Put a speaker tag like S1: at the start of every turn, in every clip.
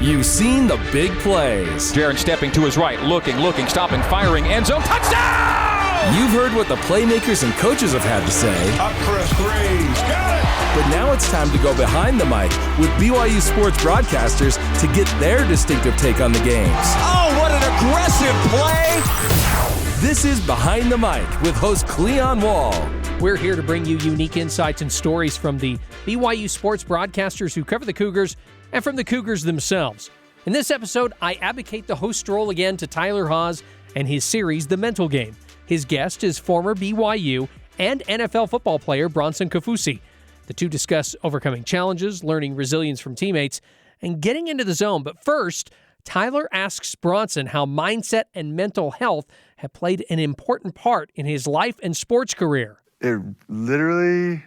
S1: You've seen the big plays.
S2: Jaron stepping to his right, looking, stopping, firing, end zone, touchdown!
S1: You've heard what the playmakers and coaches have had to say.
S3: Up press, Graves, got it!
S1: But now it's time to go behind the mic with BYU sports broadcasters to get their distinctive take on the games.
S3: Oh, what an aggressive play!
S1: This is Behind the Mic with host Cleon Wall.
S4: We're here to bring you unique insights and stories from the BYU sports broadcasters who cover the Cougars and from the Cougars themselves. In this episode, I advocate the host role again to Tyler Haws and his series, The Mental Game. His guest is former BYU and NFL football player Bronson Kaufusi. The two discuss overcoming challenges, learning resilience from teammates, and getting into the zone. But first, Tyler asks Bronson how mindset and mental health have played an important part in his life and sports career.
S5: It literally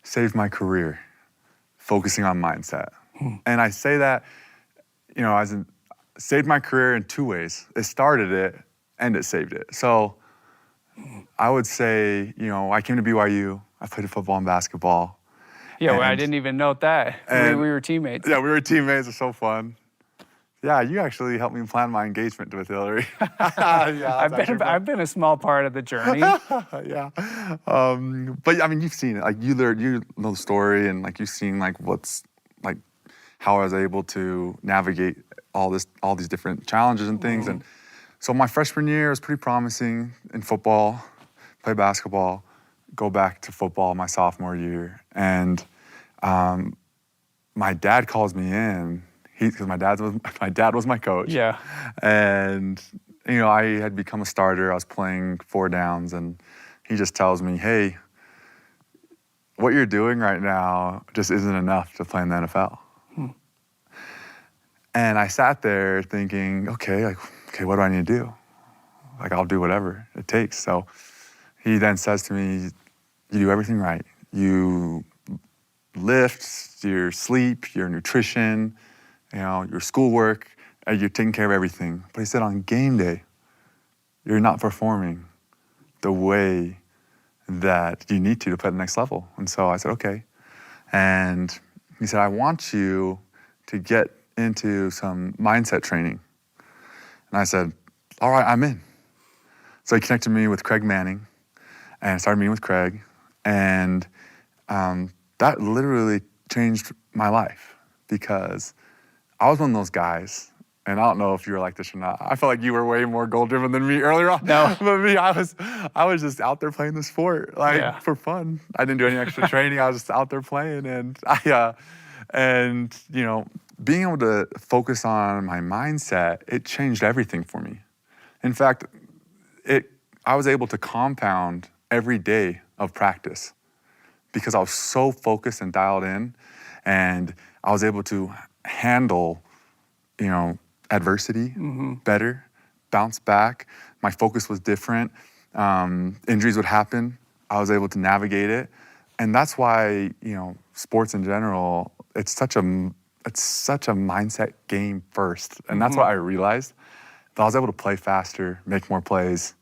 S5: saved my career, focusing on mindset. And I say that, as in saved my career in two ways. It started it and it saved it. So I would say, I came to BYU, I played football and basketball.
S6: Yeah, I didn't even note that. We were teammates.
S5: Yeah, we were teammates. It was so fun. Yeah, you actually helped me plan my engagement with Hillary. Yeah,
S6: I've been a small part of the journey.
S5: Yeah, but I mean, you've seen it. Like you know the story, and like you've seen what's how I was able to navigate all these different challenges and things. And so my freshman year was pretty promising in football. Play basketball, go back to football my sophomore year, and my dad calls me in. Because my dad was my coach.
S6: Yeah.
S5: And, I had become a starter. I was playing 4 downs, and he just tells me, hey, what you're doing right now just isn't enough to play in the NFL. And I sat there thinking, okay, what do I need to do? I'll do whatever it takes. So he then says to me, you do everything right. You lift, your sleep, your nutrition, your schoolwork, you're taking care of everything. But he said on game day, you're not performing the way that you need to play at the next level. And so I said, okay. And he said, I want you to get into some mindset training. And I said, all right, I'm in. So he connected me with Craig Manning, and I started meeting with Craig. And that literally changed my life, because I was one of those guys, and I don't know if you were like this or not. I felt like you were way more goal-driven than me earlier on.
S6: No.
S5: But me, I was just out there playing the sport, for fun. I didn't do any extra training. I was just out there playing, and being able to focus on my mindset, it changed everything for me. In fact, I was able to compound every day of practice because I was so focused and dialed in, and I was able to handle, adversity better, bounce back. My focus was different. Injuries would happen. I was able to navigate it. And that's why, sports in general, it's such a mindset game first. And that's what I realized. That I was able to play faster, make more plays,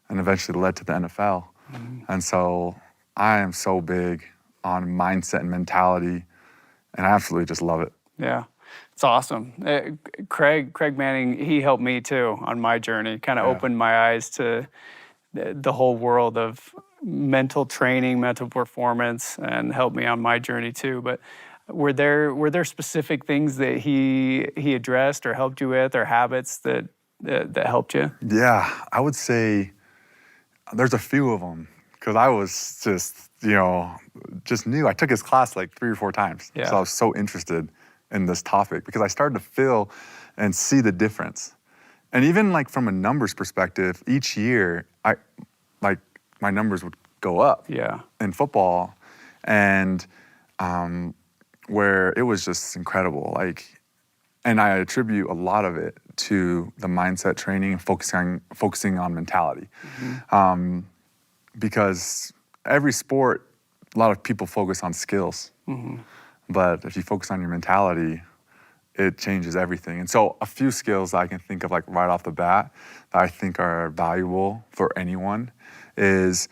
S5: and eventually led to the NFL. And so I am so big on mindset and mentality, and I absolutely just love it.
S6: Yeah, it's awesome. Craig Manning, he helped me too on my journey, kind of opened my eyes to the whole world of mental training, mental performance, and helped me on my journey too. But were there specific things that he addressed or helped you with, or habits that helped you? Yeah,
S5: I would say there's a few of them, because I was just new. I took his class 3 or 4 times.
S6: Yeah.
S5: So I was so interested in this topic because I started to feel and see the difference. And even from a numbers perspective, each year, my numbers would go up in football, and where it was just incredible. And I attribute a lot of it to the mindset training and focusing on mentality. Because every sport, a lot of people focus on skills. But if you focus on your mentality, it changes everything. And so a few skills I can think of right off the bat that I think are valuable for anyone is,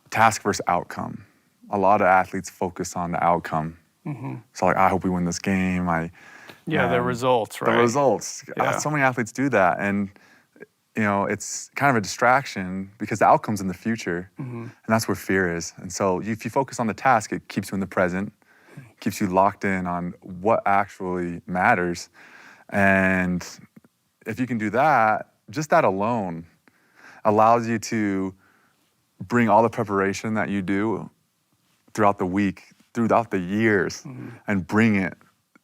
S5: task versus outcome. A lot of athletes focus on the outcome. So I hope we win this game.
S6: Yeah, the results, right?
S5: The results.
S6: Yeah.
S5: So many athletes do that. And, it's kind of a distraction because the outcome's in the future. And that's where fear is. And so if you focus on the task, it keeps you in the present, keeps you locked in on what actually matters. And if you can do that, just that alone allows you to bring all the preparation that you do throughout the week, throughout the years, and bring it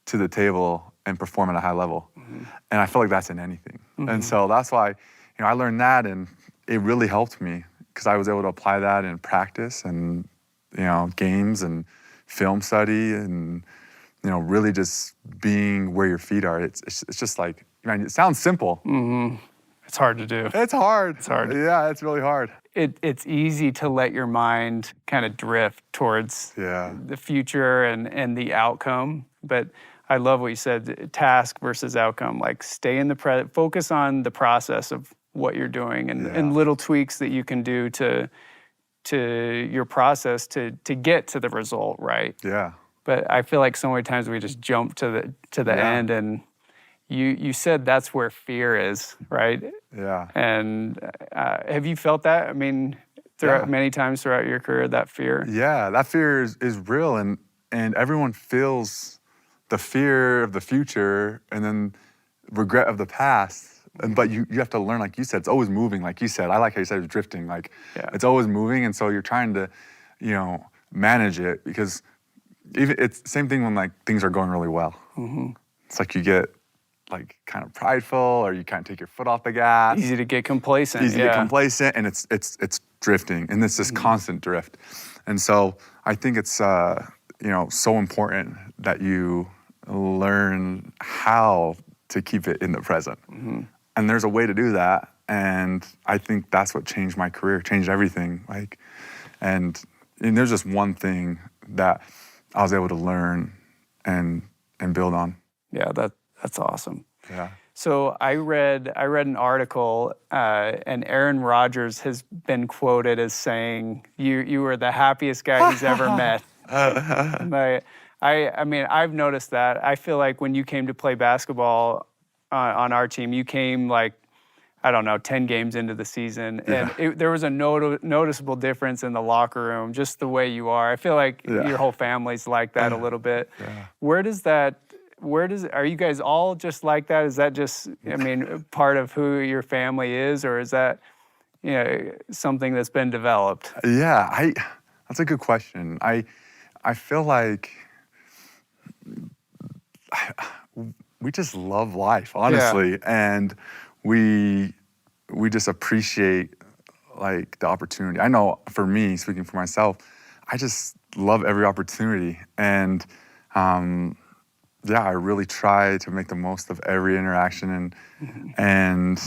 S5: to the table and perform at a high level. And I feel like that's in anything. And so that's why, I learned that, and it really helped me because I was able to apply that in practice and, games and film study and, really just being where your feet are. It's just like, it sounds simple.
S6: It's hard to do.
S5: It's hard.
S6: It's hard.
S5: Yeah, it's really hard.
S6: It's easy to let your mind kind of drift towards the future and the outcome. But I love what you said, task versus outcome. Like stay in the present, focus on the process of what you're doing and little tweaks that you can do to your process to get to the result, right?
S5: Yeah.
S6: But I feel like so many times we just jump to the end, and you said that's where fear is, right?
S5: Yeah.
S6: And have you felt that? I mean, many times throughout your career, that fear?
S5: Yeah, that fear is real, and everyone feels the fear of the future and then regret of the past. But you have to learn, like you said, it's always moving, like you said. I like how you said it's drifting. Like, it's always moving, and so you're trying to, manage it because even it's the same thing when, like, things are going really well. It's like you get, like, kind of prideful, or you kind of take your foot off the gas.
S6: Easy to get complacent.
S5: Easy to get complacent, and it's drifting, and it's this constant drift. And so I think it's, so important that you learn how to keep it in the present. And there's a way to do that, and I think that's what changed my career, changed everything. Like, and there's just one thing that I was able to learn and build on.
S6: Yeah, that's awesome.
S5: Yeah.
S6: So I read an article, and Aaron Rodgers has been quoted as saying, "You were the happiest guy he's ever met." I mean, I've noticed that. I feel like when you came to play basketball on our team, you came like, I don't know, 10 games into the season, and there was a noticeable difference in the locker room, just the way you are. I feel like your whole family's like that a little bit. Are you guys all just like that? Is that just, part of who your family is, or is that, something that's been developed?
S5: Yeah, that's a good question. I feel like we just love life, honestly, and we just appreciate, like, the opportunity. I know for me, speaking for myself, I just love every opportunity, and I really try to make the most of every interaction, and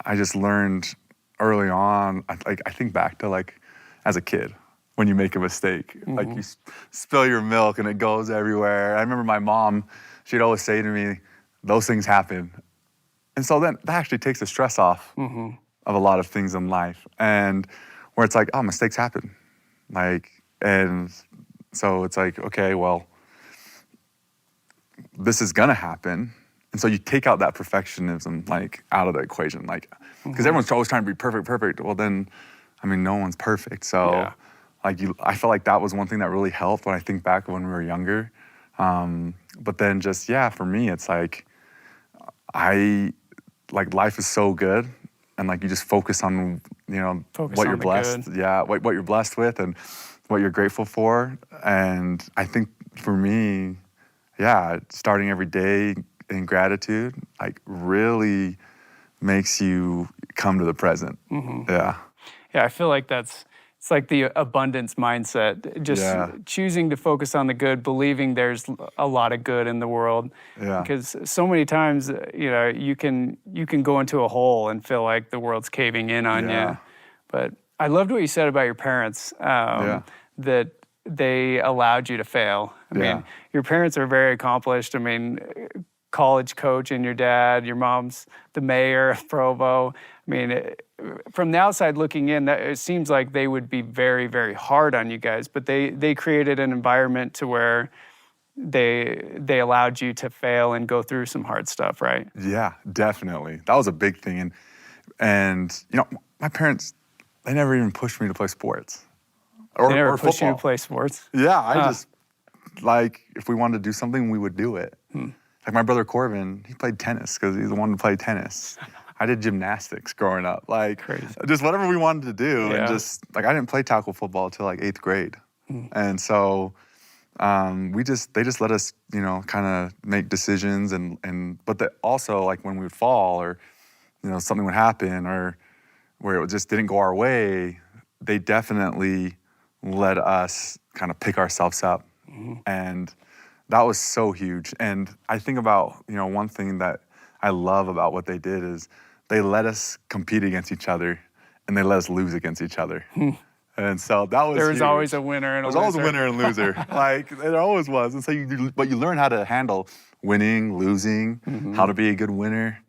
S5: I just learned early on. I think back to, like, as a kid, when you make a mistake, like you spill your milk and it goes everywhere. I remember my mom, she'd always say to me, "Those things happen." And so then that actually takes the stress off of a lot of things in life. And where it's like, oh, mistakes happen. Like, and so it's like, okay, well, this is gonna happen. And so you take out that perfectionism, like, out of the equation. Like, because everyone's always trying to be perfect. Well, then, no one's perfect. So I felt like that was one thing that really helped when I think back when we were younger. But then just, for me, it's like, life is so good, and, like, you just focus on, what you're blessed. Yeah, what you're blessed with and what you're grateful for. And I think for me, starting every day in gratitude, like, really makes you come to the present. Yeah,
S6: I feel like it's like the abundance mindset, just choosing to focus on the good, believing there's a lot of good in the world. Yeah. Because so many times, you can go into a hole and feel like the world's caving in on you. But I loved what you said about your parents, that they allowed you to fail. I mean, your parents are very accomplished. College coach and your dad, your mom's the mayor of Provo. From the outside looking in, it seems like they would be very, very hard on you guys, but they created an environment to where they allowed you to fail and go through some hard stuff, right?
S5: Yeah, definitely. That was a big thing. And my parents, they never even pushed me to play sports.
S6: They never
S5: or
S6: pushed
S5: football.
S6: you to play sports?
S5: Yeah, I just, like, if we wanted to do something, we would do it. Like my brother Corbin, he played tennis because he's the one to play tennis. I did gymnastics growing up. Like,
S6: crazy.
S5: Just whatever we wanted to do.
S6: Yeah.
S5: And just, like, I didn't play tackle football until like 8th grade. And so they just let us, kind of make decisions but also, like, when we would fall or, something would happen or where it just didn't go our way, they definitely let us kind of pick ourselves up. And that was so huge. And I think about, one thing that I love about what they did is they let us compete against each other and they let us lose against each other. And so that was
S6: There was
S5: huge.
S6: always a winner and a loser.
S5: There was always a winner and loser. Like, there always was. And so you learn how to handle winning, losing, how to be a good winner,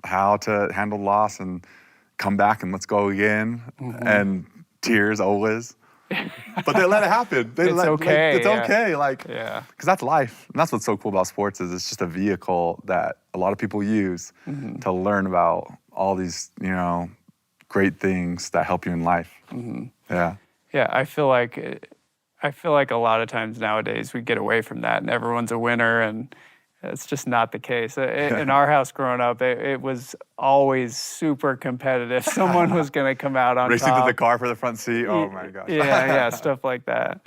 S5: how to handle loss and come back and let's go again. And tears always. But they let it happen.
S6: It's okay.
S5: It's okay. Like,
S6: Yeah.
S5: because that's life. And that's what's so cool about sports is it's just a vehicle that a lot of people use to learn about all these, great things that help you in life. Yeah.
S6: Yeah, I feel like a lot of times nowadays we get away from that and everyone's a winner, and it's just not the case. In our house growing up, it was always super competitive. Someone was going to come out on
S5: Racing
S6: top.
S5: to the car for the front seat. Oh my gosh.
S6: Yeah, stuff like that.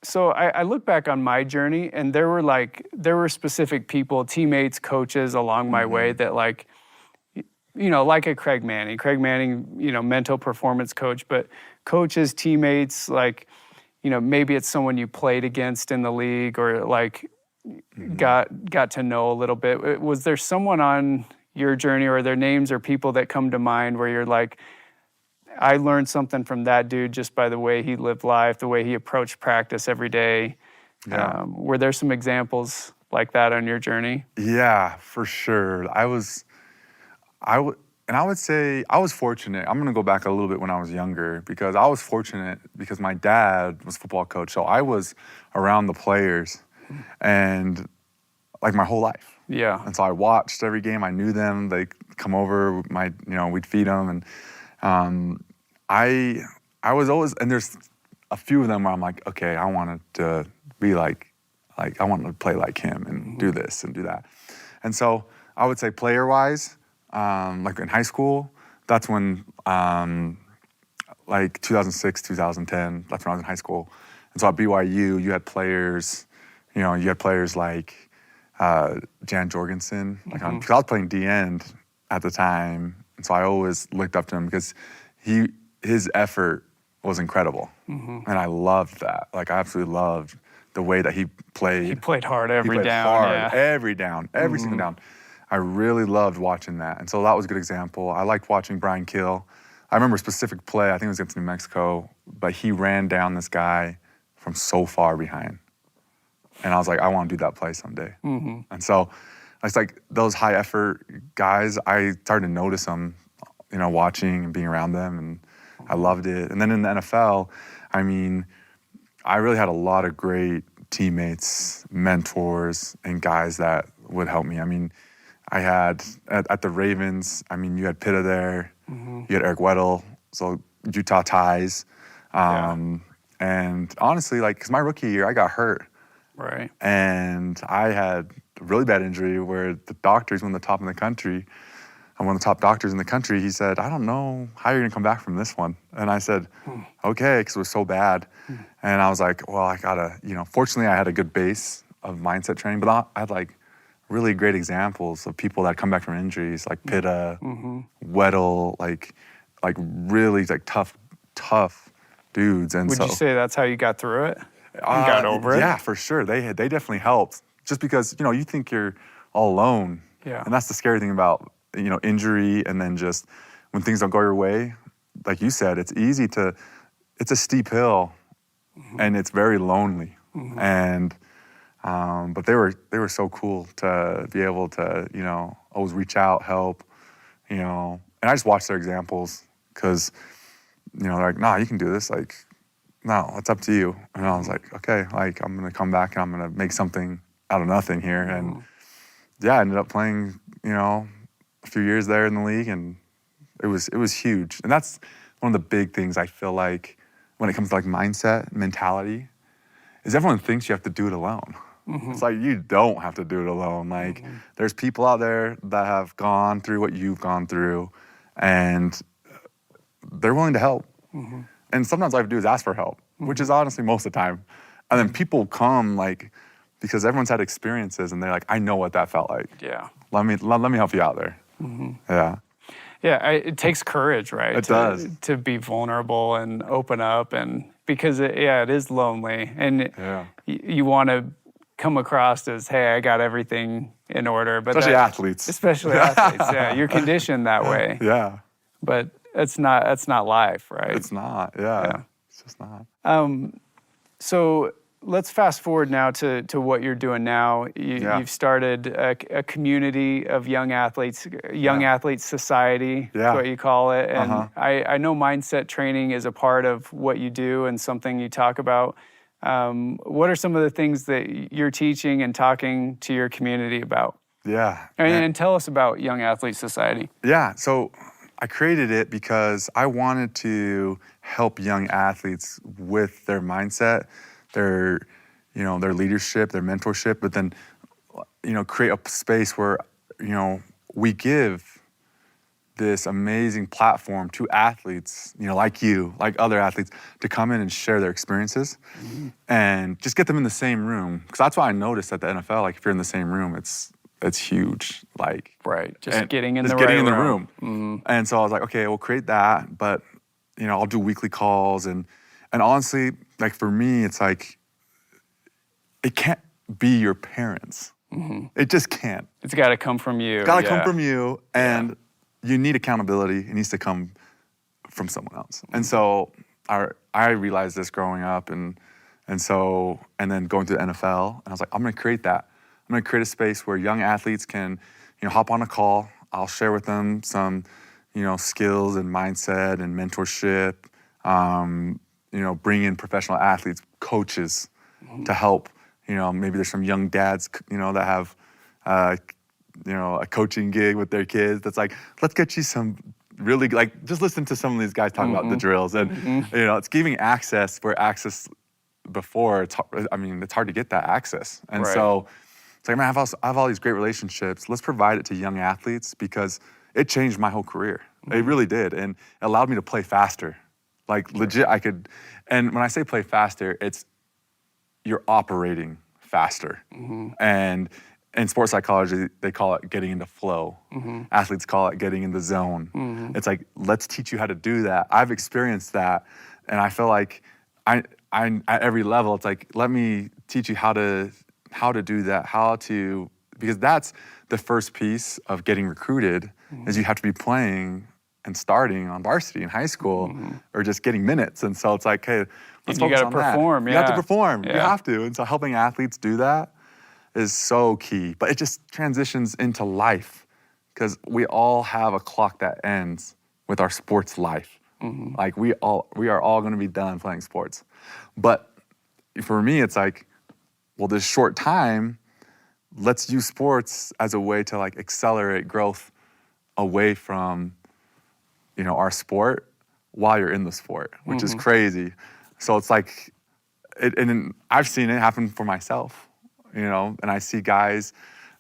S6: So I look back on my journey, and there were specific people, teammates, coaches along my way that like a Craig Manning. Craig Manning, mental performance coach, but coaches, teammates, like, maybe it's someone you played against in the league or like got to know a little bit. Was there someone on your journey, or are there names or people that come to mind where you're like, I learned something from that dude just by the way he lived life, the way he approached practice every day?
S5: Yeah.
S6: Were there some examples like that on your journey?
S5: Yeah, for sure. I would say I was fortunate. I'm gonna go back a little bit when I was younger because I was fortunate because my dad was a football coach. So I was around the players and like my whole life.
S6: Yeah.
S5: And so I watched every game. I knew them. They come over, we'd feed them. And I was always, and there's a few of them where I'm like, okay, I wanted to be like I wanted to play like him and do this and do that. And so I would say player-wise, like in high school, that's when, like 2006, 2010, that's when I was in high school. And so at BYU, you had players like Jan Jorgensen, because I was playing D-end at the time. And so I always looked up to him because his effort was incredible. And I loved that. Like, I absolutely loved the way that he played.
S6: He played hard every
S5: He played
S6: down.
S5: hard,
S6: Yeah.
S5: every down, every single down. I really loved watching that. And so that was a good example. I liked watching Brian Kill. I remember a specific play, I think it was against New Mexico, but he ran down this guy from so far behind. And I was like, I want to do that play someday. And so it's like those high effort guys, I started to notice them, watching and being around them, and I loved it. And then in the NFL, I mean, I really had a lot of great teammates, mentors, and guys that would help me. I mean, I had, at the Ravens, I mean, you had Pitta there, you had Eric Weddle, so Utah ties. And honestly, like, because my rookie year, I got hurt.
S6: Right.
S5: And I had a really bad injury where the doctors, one of the top in the country, and one of the top doctors in the country, he said, I don't know how you're going to come back from this one. And I said, okay, because it was so bad. And I was like, well, I got to, fortunately, I had a good base of mindset training, but I had like really great examples of people that come back from injuries, like Pitta, Weddle, like really like tough dudes. And
S6: Would you say that's how you got through it? You got over it?
S5: Yeah, for sure. They definitely helped. Just because, you think you're all alone.
S6: Yeah.
S5: And that's the scary thing about, injury, and then just when things don't go your way, like you said, it's a steep hill, and it's very lonely. And but they were so cool to be able to, always reach out, help, and I just watched their examples because, they're like, nah, you can do this. Like, no, it's up to you. And I was like, okay, like I'm gonna come back and I'm gonna make something out of nothing here. And yeah, I ended up playing, a few years there in the league, and it was huge. And that's one of the big things I feel like when it comes to like mindset, mentality, is everyone thinks you have to do it alone. It's like you don't have to do it alone. Like there's people out there that have gone through what you've gone through, and they're willing to help. And sometimes all I have to do is ask for help, which is honestly most of the time. And then people come like, because everyone's had experiences and they're like, I know what that felt like.
S6: Yeah.
S5: Let me help you out there. Yeah.
S6: Yeah, it takes courage, right?
S5: It does.
S6: To be vulnerable and open up, and because it is lonely, and you want to come across as, hey, I got everything in order. But
S5: Especially athletes.
S6: Yeah. You're conditioned that way.
S5: Yeah.
S6: But that's not life, right?
S5: It's not, yeah. It's just not.
S6: So let's fast forward now to what you're doing now. You've started a community of young athletes, athletes society, is what you call it. And I know mindset training is a part of what you do and something you talk about. What are some of the things that you're teaching and talking to your community about?
S5: Yeah.
S6: And tell us about Young Athlete Society.
S5: Yeah, so I created it because I wanted to help young athletes with their mindset, their leadership, their mentorship, but then, create a space where, we give this amazing platform to athletes, like you, like other athletes, to come in and share their experiences and just get them in the same room. Because that's why I noticed at the NFL, like if you're in the same room, it's huge. Like
S6: getting in the
S5: room. And so I was like, okay, we'll create that, but I'll do weekly calls and honestly, like for me, it's like it can't be your parents. It just can't.
S6: It's got to come from you.
S5: It's got to come from you, and you need accountability. It needs to come from someone else. And so I realized this growing up, and then going to the NFL, and I was like, I'm going to create that. I'm going to create a space where young athletes can, hop on a call. I'll share with them some, skills and mindset and mentorship. Bring in professional athletes, coaches to help. Maybe there's some young dads, that have, a coaching gig with their kids. That's like, let's get you some really, like, just listen to some of these guys talk about the drills. And, it's giving access where access before, it's hard to get that access. And so it's like, man, I have all these great relationships. Let's provide it to young athletes because it changed my whole career. It really did. And it allowed me to play faster. Like legit, I could, and when I say play faster, it's you're operating faster. And in sports psychology, they call it getting into flow. Athletes call it getting in the zone. It's like, let's teach you how to do that. I've experienced that, and I feel like I at every level, it's like, let me teach you how to do that, because that's the first piece of getting recruited, is you have to be playing and starting on varsity in high school, or just getting minutes. And so it's like, hey, let's focus on that. You have to perform. You have to. And so helping athletes do that is so key. But it just transitions into life, because we all have a clock that ends with our sports life. Like we are all going to be done playing sports. But for me, it's like, well, this short time, let's use sports as a way to like accelerate growth away from our sport while you're in the sport, which is crazy. So it's like, and I've seen it happen for myself, and I see guys,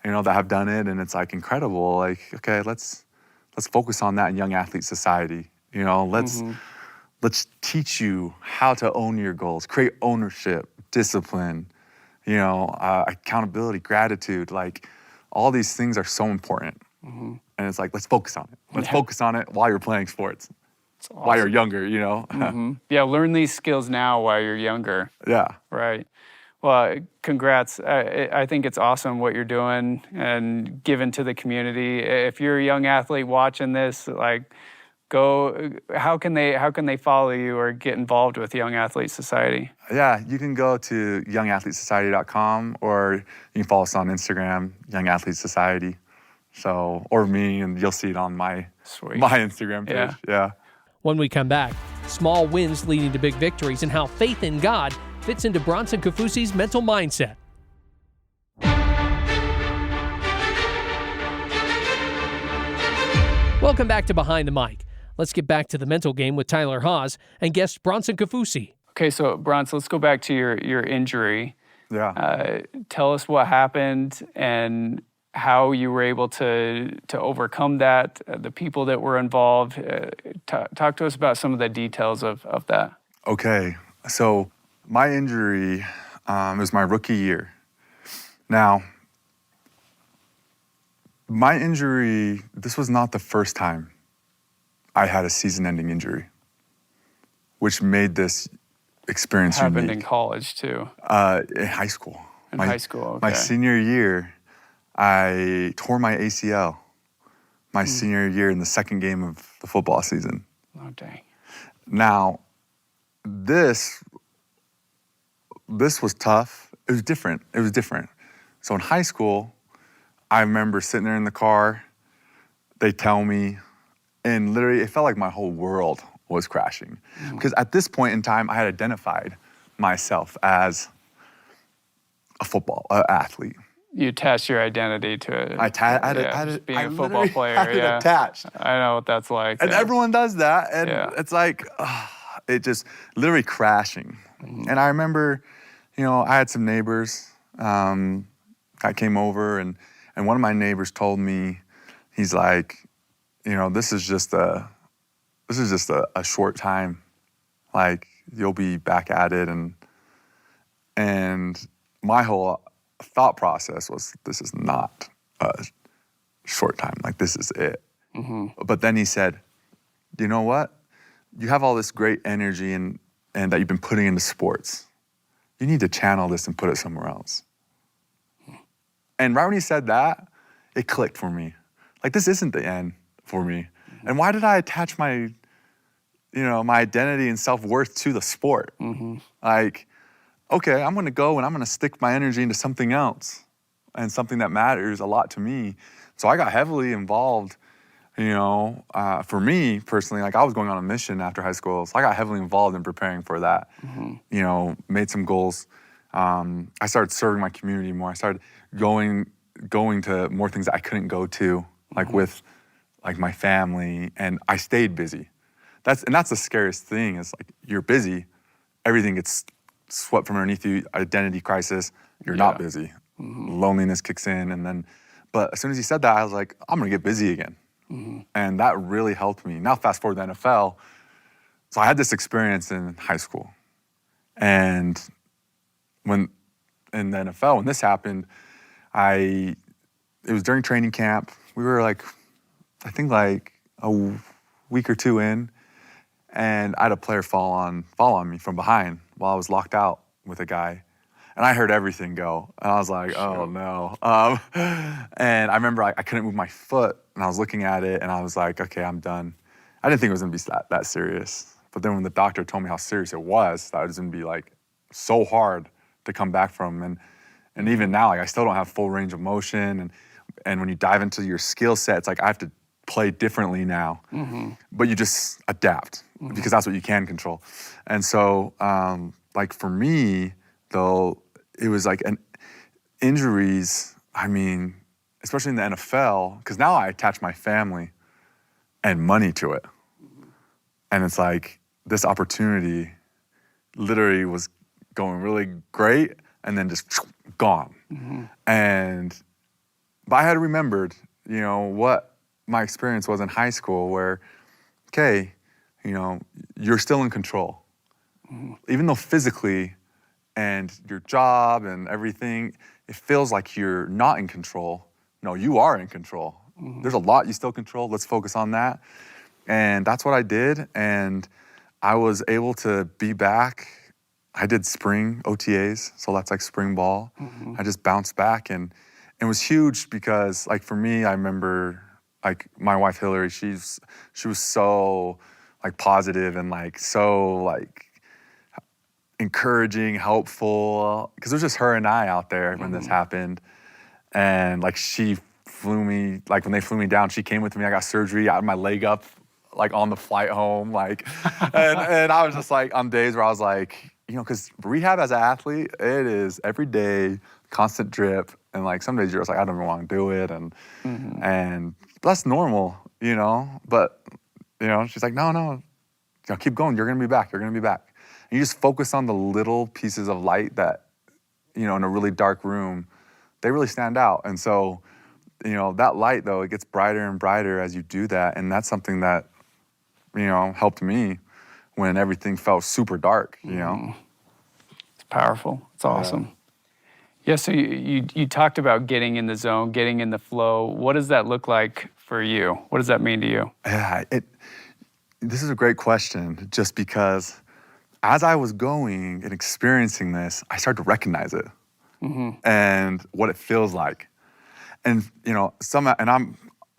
S5: that have done it, and it's like incredible. Like, okay, let's focus on that in Young Athlete Society. Let's teach you how to own your goals, create ownership, discipline, accountability, gratitude. Like, all these things are so important. And it's like, let's focus on it. Let's focus on it while you're playing sports, awesome. While you're younger,
S6: Yeah, learn these skills now while you're younger.
S5: Yeah.
S6: Right. Well, congrats. I think it's awesome what you're doing and giving to the community. If you're a young athlete watching this, like, how can they follow you or get involved with Young Athlete Society?
S5: Yeah, you can go to youngathletesociety.com, or you can follow us on Instagram, Young Athlete Society. So, or me, and you'll see it on my Instagram page. Yeah.
S4: When we come back, small wins leading to big victories and how faith in God fits into Bronson Kaufusi's mental mindset. Welcome back to Behind the Mic. Let's get back to the mental game with Tyler Haws and guest Bronson Kaufusi.
S6: Okay, so Bronson, let's go back to your injury.
S5: Yeah.
S6: Tell us what happened and how you were able to overcome that, the people that were involved. Talk to us about some of the details of that.
S5: Okay, so my injury was my rookie year. Now, my injury, this was not the first time I had a season-ending injury, which made this experience
S6: Happened
S5: unique.
S6: in college too.
S5: In high school.
S6: High school, okay.
S5: My senior year, I tore my ACL my senior year in the second game of the football season.
S6: Oh, dang.
S5: Now, this was tough. It was different. So in high school, I remember sitting there in the car, they tell me, and literally it felt like my whole world was crashing. Because at this point in time, I had identified myself as a football athlete.
S6: You attached your identity to being a football
S5: literally
S6: player.
S5: had it attached.
S6: I know what that's like.
S5: And everyone does that. And it's like, it just literally crashing. And I remember, I had some neighbors. I came over and one of my neighbors told me, he's like, this is just a short time. Like, you'll be back at it. And my whole thought process was, this is not a short time. Like, this is it. But then he said, you know what? You have all this great energy and that you've been putting into sports. You need to channel this and put it somewhere else. And right when he said that, it clicked for me. Like, this isn't the end for me. And why did I attach my identity and self-worth to the sport? Like, okay, I'm gonna go and I'm gonna stick my energy into something else and something that matters a lot to me. So I got heavily involved, for me personally, like I was going on a mission after high school. So I got heavily involved in preparing for that, made some goals. I started serving my community more. I started going to more things that I couldn't go to, like with like my family, and I stayed busy. That's the scariest thing is like you're busy, everything gets swept from underneath you, identity crisis, you're not busy. Loneliness kicks in but as soon as he said that, I was like, I'm gonna get busy again. And that really helped me. Now fast forward to the NFL. So I had this experience in high school. And when in the NFL, when this happened, it was during training camp. We were like, I think like a week or two in, and I had a player fall on me from behind while I was locked out with a guy. And I heard everything go. And I was like, oh no. And I remember I couldn't move my foot, and I was looking at it, and I was like, okay, I'm done. I didn't think it was gonna be that serious. But then when the doctor told me how serious it was, that it was gonna be like so hard to come back from. And even now, like I still don't have full range of motion. And when you dive into your skill set, it's like I have to play differently now. But you just adapt because that's what you can control. And so, like for me, though, it was like injuries, I mean, especially in the NFL, because now I attach my family and money to it. And it's like this opportunity literally was going really great and then just gone. But I had remembered, what my experience was in high school where, okay, you're still in control. Even though physically and your job and everything, it feels like you're not in control. No, you are in control. There's a lot you still control. Let's focus on that. And that's what I did. And I was able to be back. I did spring OTAs, so that's like spring ball. I just bounced back, and it was huge because, like for me, I remember like my wife Hillary. She was so like positive and like so like encouraging, helpful. Because it was just her and I out there when this happened, and like she flew me. Like when they flew me down, she came with me. I got surgery. I had my leg up like on the flight home, like, and I was just like on days where I was like, because rehab as an athlete, it is every day, constant drip, and like some days you're just like, I don't even want to do it, and that's normal, But she's like, no, keep going. You're gonna be back. You're gonna be back. And you just focus on the little pieces of light that, in a really dark room, they really stand out. And so, that light though, it gets brighter and brighter as you do that, and that's something that, helped me when everything felt super dark.
S6: It's powerful. It's awesome. Yeah. So you talked about getting in the zone, getting in the flow. What does that look like for you? What does that mean to you?
S5: Yeah. This is a great question, just because as I was going and experiencing this, I started to recognize it and what it feels like. And, I'll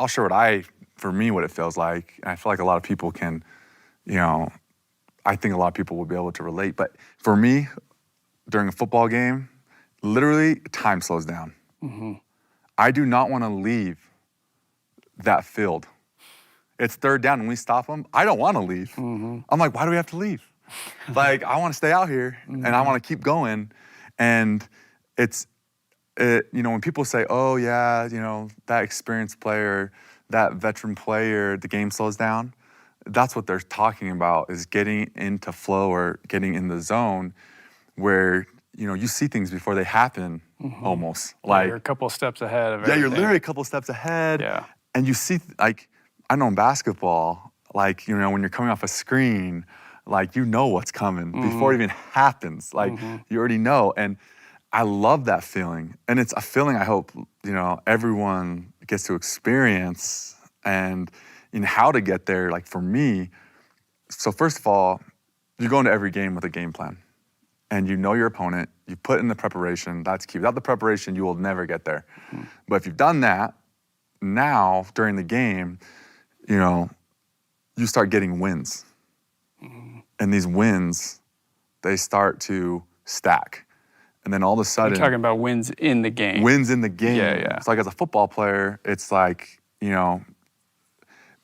S5: share what it feels like. And I feel like a lot of people can, I think a lot of people will be able to relate. But for me, during a football game, literally time slows down. I do not want to leave that field. It's third down and we stop them. I don't want to leave. I'm like, why do we have to leave? Like, I want to stay out here and I want to keep going. And when people say, oh yeah, that experienced player, that veteran player, the game slows down, that's what they're talking about, is getting into flow or getting in the zone where, you see things before they happen almost. Like,
S6: you're a couple steps ahead of everything.
S5: Yeah, you're literally a couple steps ahead.
S6: Yeah.
S5: And you see, like, I know in basketball, like, when you're coming off a screen, like, what's coming before it even happens. Like, you already know. And I love that feeling. And it's a feeling I hope, everyone gets to experience, and how to get there. Like, for me, so first of all, you go into every game with a game plan. And you know your opponent, you put in the preparation, that's key. Without the preparation, you will never get there. But if you've done that, now, during the game, you start getting wins. And these wins, they start to stack. And then all of a sudden...
S6: You're talking about wins in the game.
S5: Wins in the game.
S6: Yeah.
S5: It's like, as a football player, it's like,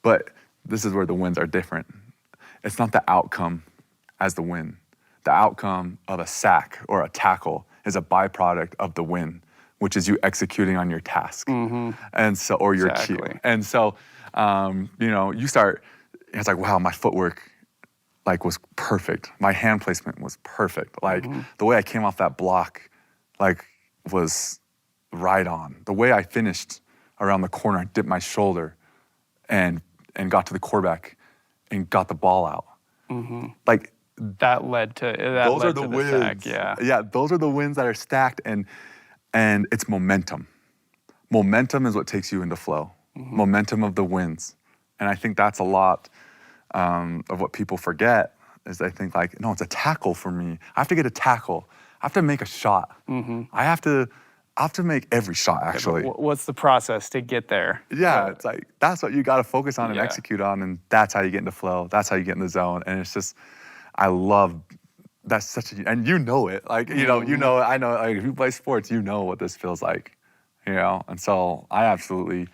S5: but this is where the wins are different. It's not the outcome as the win. The outcome of a sack or a tackle is a byproduct of the win, which is you executing on your task. And so, or your cue. And so, you start, it's like, wow, my footwork, like, was perfect. My hand placement was perfect. Like, the way I came off that block, like, was right on. The way I finished around the corner, I dipped my shoulder and got to the quarterback and got the ball out. Like,
S6: that led to
S5: those are the wins.
S6: Sack,
S5: yeah, those are the wins that are stacked, and it's momentum. Momentum is what takes you into flow. Momentum of the wins, and I think that's a lot of what people forget. Is they think, like, no, it's a tackle for me. I have to get a tackle. I have to make a shot. I have to make every shot, actually.
S6: What's the process to get there?
S5: Yeah, it's like, that's what you got to focus on and execute on, and that's how you get into flow. That's how you get in the zone, and it's just. I love, that's such a, and you know it, like, I know, like, if you play sports, you know what this feels like, and so I absolutely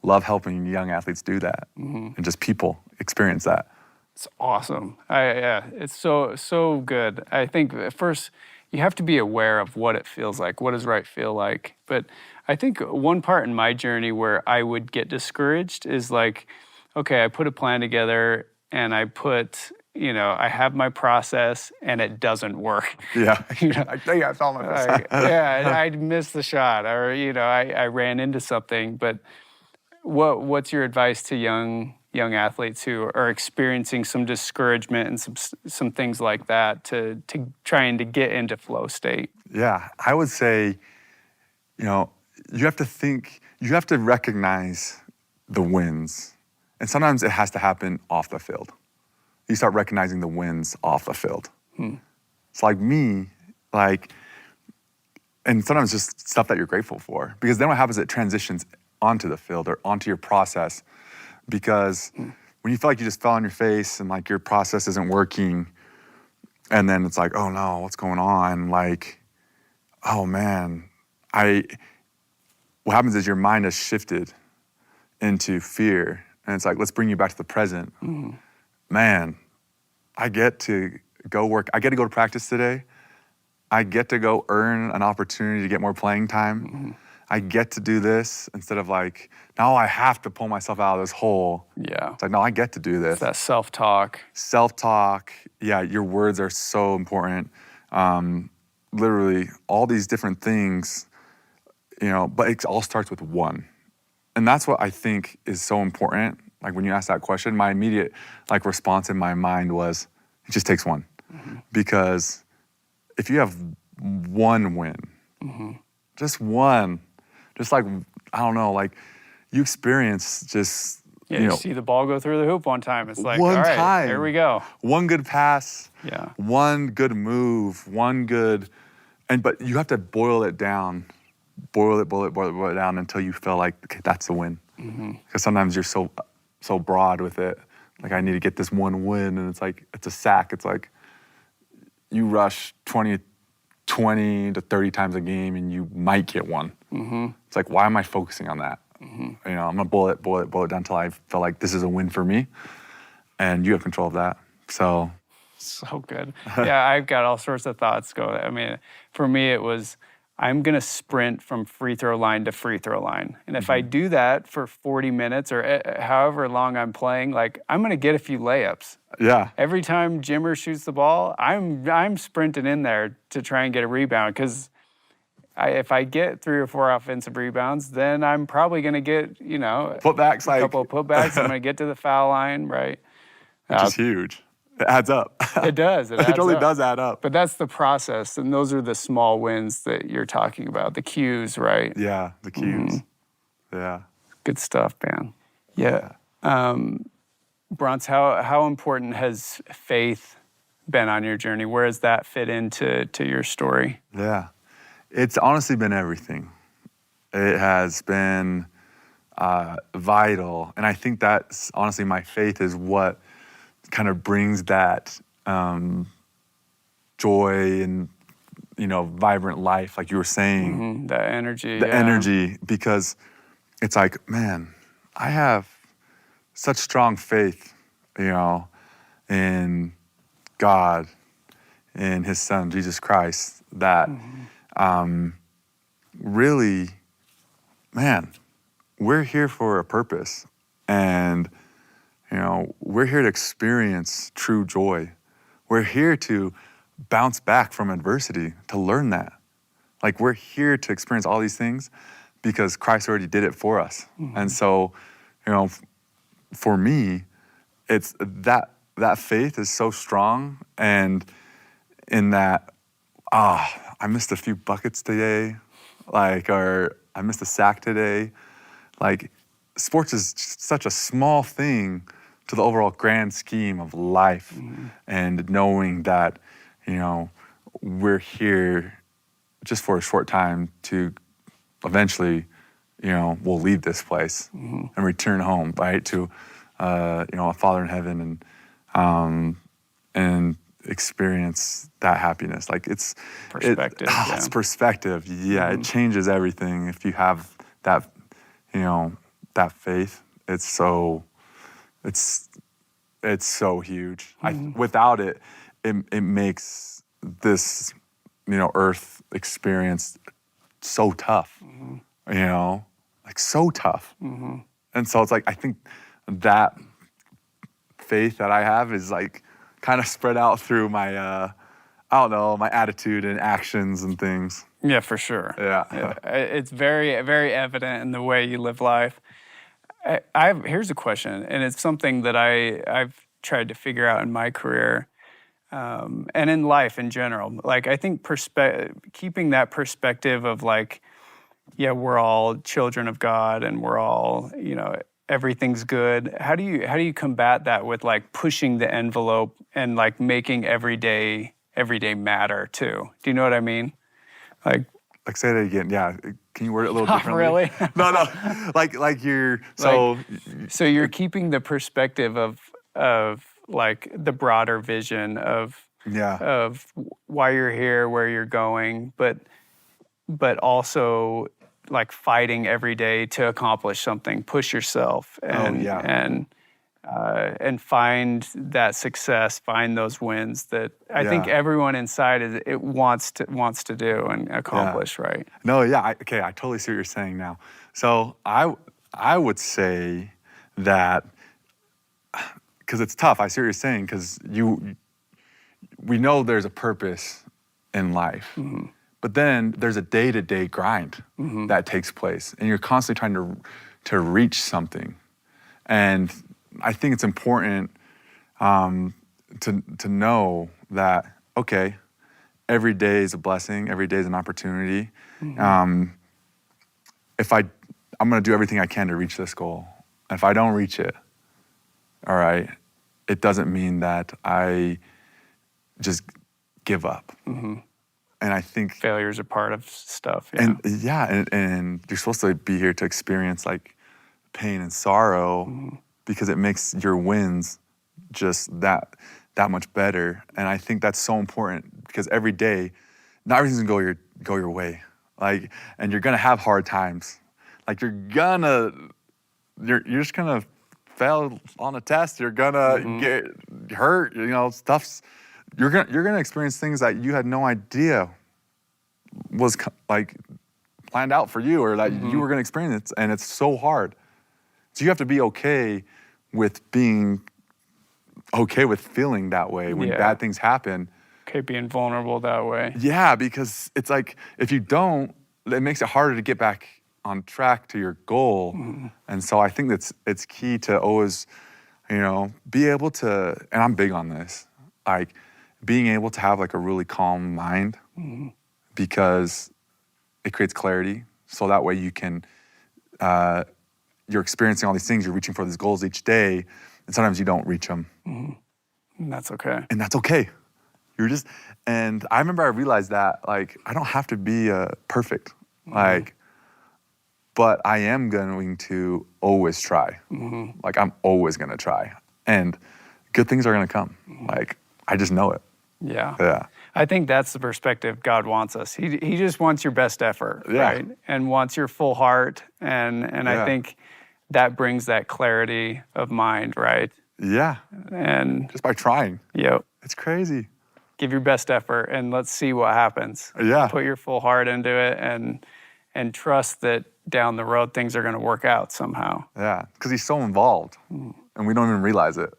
S5: love helping young athletes do that, and just people experience that.
S6: It's awesome. It's so good. I think first, you have to be aware of what it feels like, what does right feel like, but I think one part in my journey where I would get discouraged is like, okay, I put a plan together, and I have my process and it doesn't work.
S5: Yeah. I think I fell myself.
S6: I missed the shot, or I ran into something. But what's your advice to young athletes who are experiencing some discouragement and some things like that to trying to get into flow state?
S5: Yeah, I would say, you have to recognize the wins, and sometimes it has to happen off the field. You start recognizing the wins off the field. It's like me, and sometimes just stuff that you're grateful for. Because then what happens is it transitions onto the field or onto your process. Because when you feel like you just fell on your face and like your process isn't working, and then it's like, oh no, what's going on? Like, oh man, what happens is your mind has shifted into fear and it's like, let's bring you back to the present. Man, I get to go work. I get to go to practice today. I get to go earn an opportunity to get more playing time. I get to do this instead of like, now I have to pull myself out of this hole.
S6: Yeah.
S5: It's like, no, I get to do this.
S6: It's that self-talk.
S5: Self-talk. Yeah, your words are so important. Literally, all these different things, but it all starts with one. And that's what I think is so important. Like when you ask that question, my immediate response in my mind was, it just takes one. Because if you have one win, just one, just like, I don't know, like you experience just,
S6: you see the ball go through the hoop one time. It's like,
S5: one
S6: all right,
S5: time.
S6: here we go.
S5: One good pass,
S6: Yeah.
S5: one good move, but you have to boil it down, boil it down until you feel like, okay, that's the win. Because sometimes you're so broad with it. Like, I need to get this one win, and it's like, it's a sack. It's like, you rush 20 to 30 times a game, and you might get one. It's like, why am I focusing on that? I'm gonna boil it down until I feel like this is a win for me, and you have control of that. So
S6: good. Yeah, I've got all sorts of thoughts going. I mean, for me, it was, I'm going to sprint from free throw line to free throw line. And if I do that for 40 minutes or however long I'm playing, like, I'm going to get a few layups.
S5: yeah,
S6: Every time Jimmer shoots the ball, I'm sprinting in there to try and get a rebound, because if I get 3 or 4 offensive rebounds, then I'm probably going to get,
S5: putbacks,
S6: a couple of putbacks. I'm going to get to the foul line, right?
S5: which is huge. It adds up.
S6: It does. It
S5: It really
S6: adds up.
S5: does add up.
S6: But that's the process, and those are the small wins that you're talking about, the cues, right?
S5: Yeah, the cues. Yeah.
S6: Good stuff, man. Yeah. Bronce, how important has faith been on your journey? Where does that fit into your story?
S5: Yeah. It's honestly been everything. It has been vital. And I think that's honestly, my faith is what kind of brings that joy and, vibrant life, like you were saying.
S6: That energy.
S5: The energy, because it's like, man, I have such strong faith, in God, in His Son, Jesus Christ, that really, man, we're here for a purpose. And, we're here to experience true joy. We're here to bounce back from adversity, to learn that. Like, we're here to experience all these things because Christ already did it for us. And so, for me, it's that faith is so strong, and in that, I missed a few buckets today, or I missed a sack today. Like, sports is such a small thing to the overall grand scheme of life, and knowing that, we're here just for a short time to eventually, we'll leave this place and return home, right, to, a Father in heaven, and experience that happiness. Like, it's
S6: perspective.
S5: It's perspective. Yeah, it changes everything if you have that, that faith. It's so huge. Without it, it makes this, earth experience so tough. Like, so tough. And so it's like, I think that faith that I have is like kind of spread out through my, my attitude and actions and things.
S6: Yeah, for sure.
S5: Yeah.
S6: It's very, very evident in the way you live life. Here's a question, and it's something that I've tried to figure out in my career, and in life in general. Like, I think keeping that perspective of like, yeah, we're all children of God, and we're all, everything's good. How do you combat that with like pushing the envelope and like making everyday matter too? Do you know what I mean? Like
S5: say that again. Yeah. Can you word it a little differently?
S6: Really?
S5: No. Like you're so.
S6: So you're keeping the perspective of like the broader vision of why you're here, where you're going, but also like fighting every day to accomplish something, push yourself, and and find that success, find those wins that I think everyone inside wants to do and accomplish, right?
S5: No, I totally see what you're saying now. So I would say that, because it's tough. I see what you're saying, because we know there's a purpose in life, but then there's a day-to-day grind that takes place, and you're constantly trying to reach something. And I think it's important to know that, okay, every day is a blessing, every day is an opportunity. If I'm going to do everything I can to reach this goal. And if I don't reach it, all right, it doesn't mean that I just give up. And I think
S6: failure's a part of stuff.
S5: And you're supposed to be here to experience like pain and sorrow, because it makes your wins just that much better. And I think that's so important, because every day, not everything's gonna go your way. Like, and you're gonna have hard times. Like you're just gonna fail on a test. You're gonna get hurt. You're gonna experience things that you had no idea was like planned out for you, or that you were gonna experience, and it's so hard. So you have to be okay with being okay with feeling that way when bad things happen.
S6: Okay, being vulnerable that way.
S5: Yeah, because it's like, if you don't, it makes it harder to get back on track to your goal. And so I think it's key to always, be able to, and I'm big on this, like being able to have like a really calm mind, because it creates clarity. So that way you can, you're experiencing all these things, you're reaching for these goals each day, and sometimes you don't reach them.
S6: And that's okay.
S5: And that's okay. And I remember I realized that, like, I don't have to be perfect, like, but I am going to always try. Like, I'm always gonna try. And good things are gonna come. Like, I just know it.
S6: Yeah. I think that's the perspective God wants us. He just wants your best effort, right? And wants your full heart. And I think that brings that clarity of mind, right?
S5: Yeah.
S6: And
S5: just by trying.
S6: Yep.
S5: It's crazy.
S6: Give your best effort and let's see what happens.
S5: Yeah.
S6: Put your full heart into it and trust that down the road things are going to work out somehow.
S5: Yeah, because he's so involved and we don't even realize it.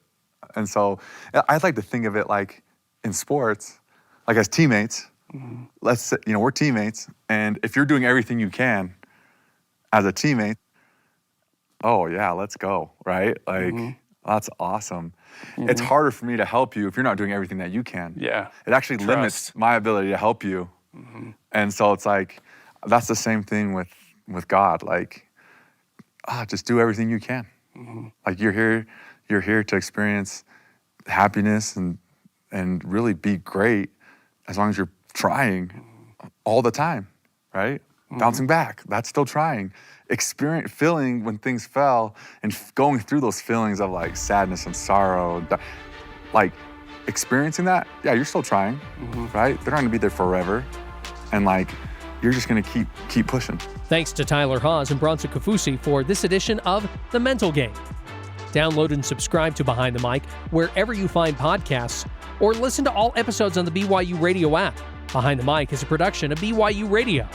S5: And so I like to think of it like in sports, like as teammates. Let's say, we're teammates, and if you're doing everything you can as a teammate, oh yeah, let's go, right? Like, that's awesome. It's harder for me to help you if you're not doing everything that you can.
S6: Yeah.
S5: It actually limits my ability to help you. And so it's like, that's the same thing with God. Like, just do everything you can. Like, you're here to experience happiness and really be great, as long as you're trying all the time, right? Bouncing back, that's still trying. Feeling when things fell, and going through those feelings of like sadness and sorrow, like experiencing that, you're still trying, right? They're not gonna be there forever. And like, you're just gonna keep pushing.
S4: Thanks to Tyler Haws and Bronson Kaufusi for this edition of The Mental Game. Download and subscribe to Behind the Mic wherever you find podcasts, or listen to all episodes on the BYU Radio app. Behind the Mic is a production of BYU Radio.